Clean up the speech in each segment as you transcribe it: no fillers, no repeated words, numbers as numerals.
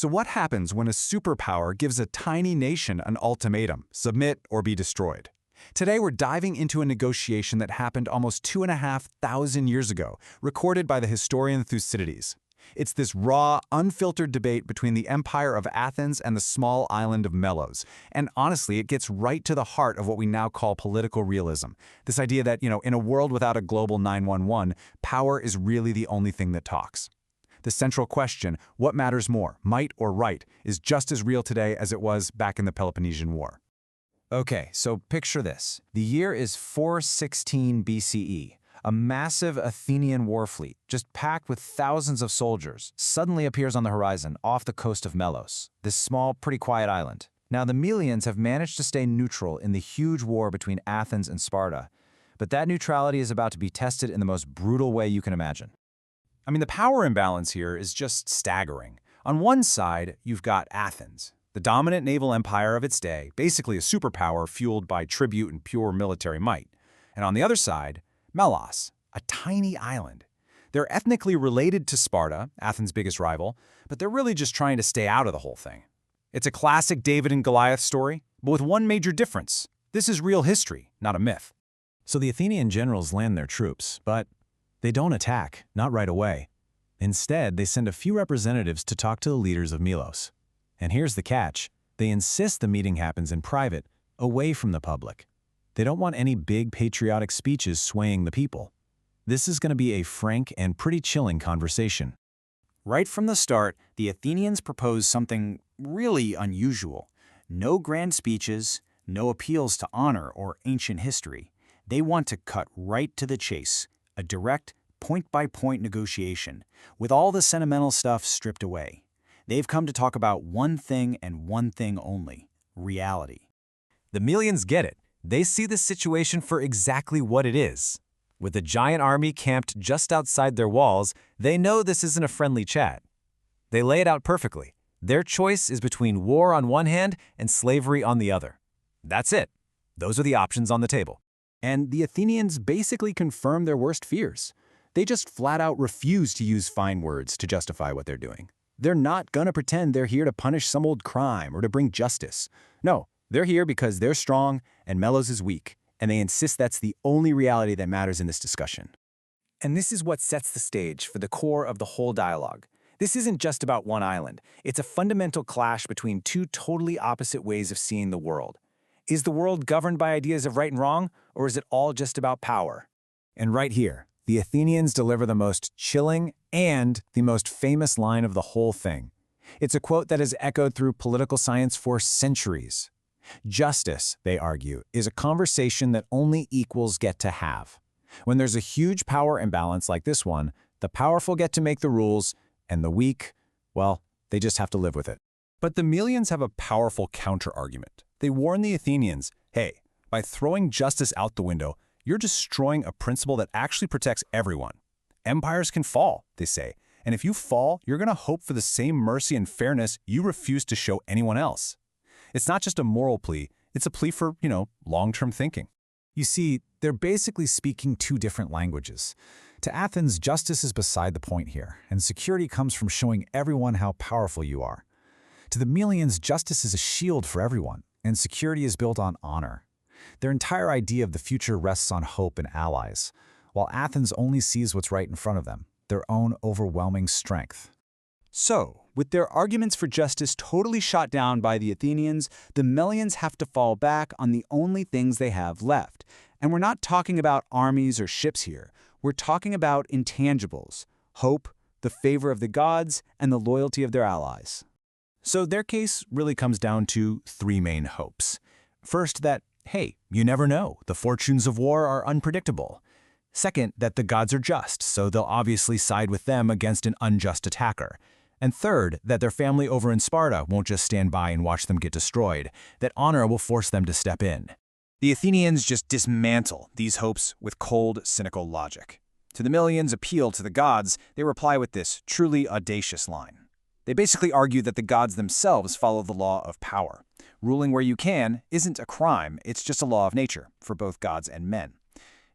So what happens when a superpower gives a tiny nation an ultimatum, submit or be destroyed? Today we're diving into a negotiation that happened almost 2,500 years ago, recorded by the historian Thucydides. It's this raw, unfiltered debate between the empire of Athens and the small island of Melos. And honestly, it gets right to the heart of what we now call political realism. This idea that, in a world without a global 911, power is really the only thing that talks. The central question, what matters more, might or right, is just as real today as it was back in the Peloponnesian War. Okay, so picture this. The year is 416 BCE. A massive Athenian war fleet, just packed with thousands of soldiers, suddenly appears on the horizon off the coast of Melos, this small, pretty quiet island. Now, the Melians have managed to stay neutral in the huge war between Athens and Sparta, but that neutrality is about to be tested in the most brutal way you can imagine. The power imbalance here is just staggering. On one side, you've got Athens, the dominant naval empire of its day, basically a superpower fueled by tribute and pure military might. And on the other side, Melos, a tiny island. They're ethnically related to Sparta, Athens' biggest rival, but they're really just trying to stay out of the whole thing. It's a classic David and Goliath story, but with one major difference. This is real history, not a myth. So the Athenian generals land their troops, but they don't attack, not right away. Instead, they send a few representatives to talk to the leaders of Melos. And here's the catch. They insist the meeting happens in private, away from the public. They don't want any big patriotic speeches swaying the people. This is going to be a frank and pretty chilling conversation. Right from the start, the Athenians propose something really unusual. No grand speeches, no appeals to honor or ancient history. They want to cut right to the chase, a direct, point-by-point negotiation, with all the sentimental stuff stripped away. They've come to talk about one thing and one thing only: reality. The Melians get it. They see the situation for exactly what it is. With a giant army camped just outside their walls, they know this isn't a friendly chat. They lay it out perfectly. Their choice is between war on one hand and slavery on the other. That's it. Those are the options on the table. And the Athenians basically confirm their worst fears. They just flat out refuse to use fine words to justify what they're doing. They're not gonna pretend they're here to punish some old crime or to bring justice. No, they're here because they're strong and Melos is weak, and they insist that's the only reality that matters in this discussion. And this is what sets the stage for the core of the whole dialogue. This isn't just about one island. It's a fundamental clash between two totally opposite ways of seeing the world. Is the world governed by ideas of right and wrong, or is it all just about power? And right here, the Athenians deliver the most chilling and the most famous line of the whole thing. It's a quote that has echoed through political science for centuries. Justice, they argue, is a conversation that only equals get to have. When there's a huge power imbalance like this one, the powerful get to make the rules, and the weak, well, they just have to live with it. But the Melians have a powerful counter-argument. They warn the Athenians, hey, by throwing justice out the window, you're destroying a principle that actually protects everyone. Empires can fall, they say, and if you fall, you're going to hope for the same mercy and fairness you refuse to show anyone else. It's not just a moral plea, it's a plea for, long-term thinking. You see, they're basically speaking two different languages. To Athens, justice is beside the point here, and security comes from showing everyone how powerful you are. To the Melians, justice is a shield for everyone, and security is built on honor. Their entire idea of the future rests on hope and allies, while Athens only sees what's right in front of them, their own overwhelming strength. So, with their arguments for justice totally shot down by the Athenians, the Melians have to fall back on the only things they have left. And we're not talking about armies or ships here. We're talking about intangibles: hope, the favor of the gods, and the loyalty of their allies. So their case really comes down to three main hopes. First, that, hey, you never know, the fortunes of war are unpredictable. Second, that the gods are just, so they'll obviously side with them against an unjust attacker. And third, that their family over in Sparta won't just stand by and watch them get destroyed, that honor will force them to step in. The Athenians just dismantle these hopes with cold, cynical logic. To the Melians' appeal to the gods, they reply with this truly audacious line. They basically argue that the gods themselves follow the law of power. Ruling where you can isn't a crime, it's just a law of nature for both gods and men.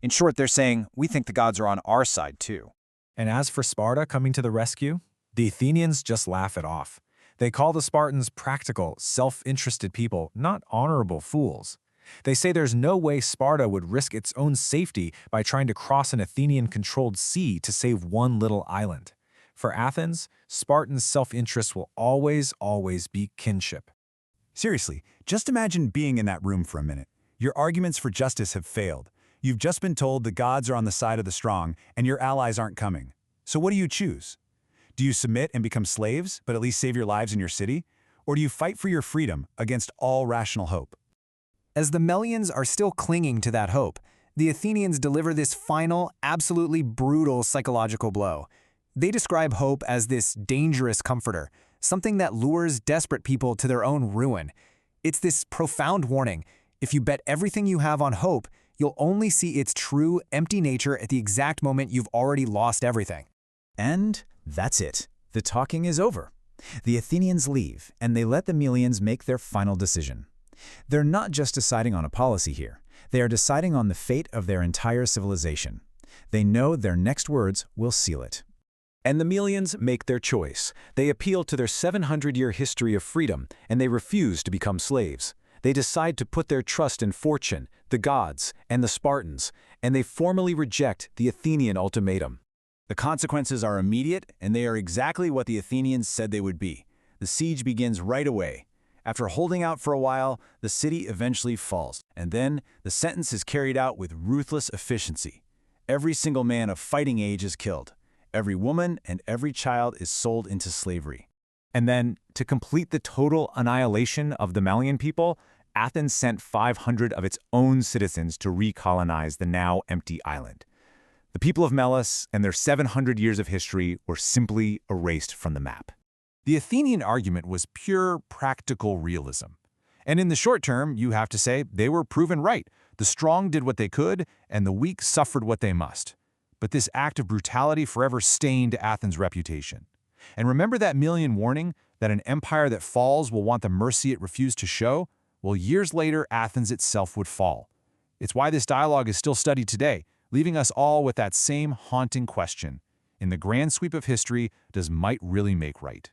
In short, they're saying, we think the gods are on our side too. And as for Sparta coming to the rescue, the Athenians just laugh it off. They call the Spartans practical, self-interested people, not honorable fools. They say there's no way Sparta would risk its own safety by trying to cross an Athenian-controlled sea to save one little island. For Athens, Spartans' self-interest will always be kinship. Seriously, just imagine being in that room for a minute. Your arguments for justice have failed. You've just been told the gods are on the side of the strong and your allies aren't coming. So what do you choose? Do you submit and become slaves, but at least save your lives in your city? Or do you fight for your freedom against all rational hope? As the Melians are still clinging to that hope, the Athenians deliver this final, absolutely brutal psychological blow. They describe hope as this dangerous comforter, something that lures desperate people to their own ruin. It's this profound warning. If you bet everything you have on hope, you'll only see its true, empty nature at the exact moment you've already lost everything. And that's it. The talking is over. The Athenians leave, and they let the Melians make their final decision. They're not just deciding on a policy here. They are deciding on the fate of their entire civilization. They know their next words will seal it. And the Melians make their choice. They appeal to their 700-year history of freedom, and they refuse to become slaves. They decide to put their trust in fortune, the gods, and the Spartans, and they formally reject the Athenian ultimatum. The consequences are immediate, and they are exactly what the Athenians said they would be. The siege begins right away. After holding out for a while, the city eventually falls, and then the sentence is carried out with ruthless efficiency. Every single man of fighting age is killed. Every woman and every child is sold into slavery. And then, to complete the total annihilation of the Melian people, Athens sent 500 of its own citizens to recolonize the now empty island. The people of Melis and their 700 years of history were simply erased from the map. The Athenian argument was pure practical realism. And in the short term, you have to say, they were proven right. The strong did what they could, and the weak suffered what they must. But this act of brutality forever stained Athens' reputation. And remember that Melian warning that an empire that falls will want the mercy it refused to show? Well, years later, Athens itself would fall. It's why this dialogue is still studied today, leaving us all with that same haunting question. In the grand sweep of history, does might really make right?